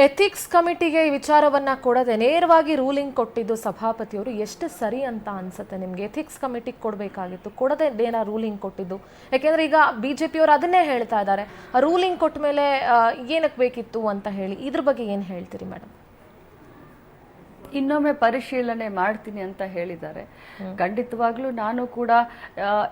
Ethics ಕಮಿಟಿಗೆ ಈ ವಿಚಾರವನ್ನ ಕೊಡದೆ ನೇರವಾಗಿ ರೂಲಿಂಗ್ ಕೊಟ್ಟಿದ್ದು ಸಭಾಪತಿಯವರು ಎಷ್ಟು ಸರಿ ಅಂತ ಅನ್ಸುತ್ತೆ ನಿಮಗೆ? ಎಥಿಕ್ಸ್ ಕಮಿಟಿಗೆ ಕೊಡಬೇಕಾಗಿತ್ತು, ಕೊಡದೆ ಏನ ರೂಲಿಂಗ್ ಕೊಟ್ಟಿದ್ದು? ಯಾಕೆಂದ್ರೆ ಈಗ ಬಿಜೆಪಿಯವರು ಅದನ್ನೇ ಹೇಳ್ತಾ ಇದ್ದಾರೆ, ರೂಲಿಂಗ್ ಕೊಟ್ಟ ಮೇಲೆ ಏನಕ್ಕೆ ಬೇಕಿತ್ತು ಅಂತ ಹೇಳಿ. ಇದ್ರ ಬಗ್ಗೆ ಏನು ಹೇಳ್ತೀರಿ ಮೇಡಮ್? ಇನ್ನೊಮ್ಮೆ ಪರಿಶೀಲನೆ ಮಾಡ್ತೀನಿ ಅಂತ ಹೇಳಿದ್ದಾರೆ. ಖಂಡಿತವಾಗ್ಲೂ ನಾನು ಕೂಡ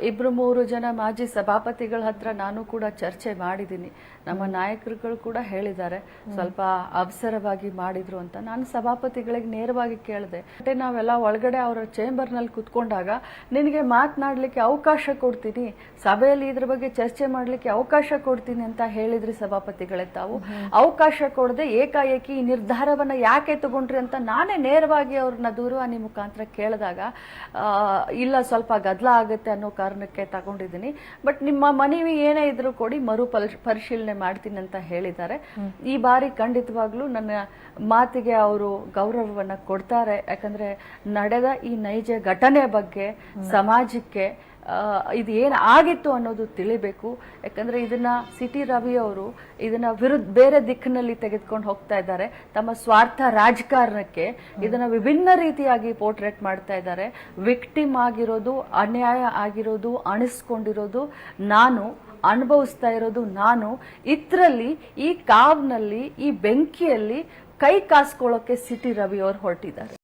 2-3 ಜನ ಮಾಜಿ ಸಭಾಪತಿಗಳ ಹತ್ರ ನಾನು ಕೂಡ ಚರ್ಚೆ ಮಾಡಿದ್ದೀನಿ. ನಮ್ಮ ನಾಯಕರುಗಳು ಕೂಡ ಹೇಳಿದ್ದಾರೆ ಸ್ವಲ್ಪ ಅವಸರವಾಗಿ ಮಾಡಿದ್ರು ಅಂತ. ನಾನು ಸಭಾಪತಿಗಳಿಗೆ ನೇರವಾಗಿ ಕೇಳಿದೆ, ನಾವೆಲ್ಲ ಒಳಗಡೆ ಅವರ ಚೇಂಬರ್ನಲ್ಲಿ ಕುತ್ಕೊಂಡಾಗ ನಿನಗೆ ಮಾತನಾಡ್ಲಿಕ್ಕೆ ಅವಕಾಶ ಕೊಡ್ತೀನಿ, ಸಭೆಯಲ್ಲಿ ಇದ್ರ ಬಗ್ಗೆ ಚರ್ಚೆ ಮಾಡ್ಲಿಕ್ಕೆ ಅವಕಾಶ ಕೊಡ್ತೀನಿ ಅಂತ ಹೇಳಿದ್ರಿ ಸಭಾಪತಿಗಳೇ. ತಾವು ಅವಕಾಶ ಕೊಡದೆ ಏಕಾಏಕಿ ಈ ನಿರ್ಧಾರವನ್ನ ಯಾಕೆ ತಗೊಂಡ್ರಿ ಅಂತ ನಾನೇ ನೇರವಾಗಿ ಅವ್ರನ್ನ ದೂರವಾಣಿ ಮುಖಾಂತರ ಕೇಳಿದಾಗ ಇಲ್ಲ ಸ್ವಲ್ಪ ಗದ್ದಲ ಆಗುತ್ತೆ ಅನ್ನೋ ಕಾರಣಕ್ಕೆ ತಗೊಂಡಿದ್ದೀನಿ, ಬಟ್ ನಿಮ್ಮ ಮನವಿ ಏನೇ ಇದ್ರೂ ಕೊಡಿ, ಮರು ಪರಿಶೀಲನೆ ಮಾಡ್ತೀನಿ ಅಂತ ಹೇಳಿದ್ದಾರೆ. ಈ ಬಾರಿ ಖಂಡಿತವಾಗ್ಲೂ ನನ್ನ ಮಾತಿಗೆ ಅವರು ಗೌರವವನ್ನ ಕೊಡ್ತಾರೆ. ಯಾಕಂದ್ರೆ ನಡೆದ ಈ ನೈಜ ಘಟನೆ ಬಗ್ಗೆ ಸಮಾಜಕ್ಕೆ ಇದು ಏನು ಆಗಿತ್ತು ಅನ್ನೋದು ತಿಳಿಬೇಕು. ಯಾಕಂದ್ರೆ ಇದನ್ನ ಸಿಟಿ ರವಿ ಅವರು ಇದನ್ನ ಬೇರೆ ದಿಕ್ಕಿನಲ್ಲಿ ತೆಗೆದುಕೊಂಡು ಹೋಗ್ತಾ ಇದ್ದಾರೆ. ತಮ್ಮ ಸ್ವಾರ್ಥ ರಾಜಕಾರಣಕ್ಕೆ ಇದನ್ನ ವಿಭಿನ್ನ ರೀತಿಯಾಗಿ ಪೋರ್ಟ್ರೇಟ್ ಮಾಡ್ತಾ ಇದ್ದಾರೆ. ವಿಕ್ಟಿಮ್ ಆಗಿರೋದು, ಅನ್ಯಾಯ ಆಗಿರೋದು, ಅಣಿಸ್ಕೊಂಡಿರೋದು ನಾನು, ಅನುಭವಿಸ್ತಾ ಇರೋದು ನಾನು. ಇದರಲ್ಲಿ ಈ ಕಾವ್ನಲ್ಲಿ, ಈ ಬೆಂಕಿಯಲ್ಲಿ ಕೈ ಕಾಸ್ಕೊಳ್ಳೋಕೆ ಸಿಟಿ ರವಿ ಅವರು ಹೊರಟಿದ್ದಾರೆ.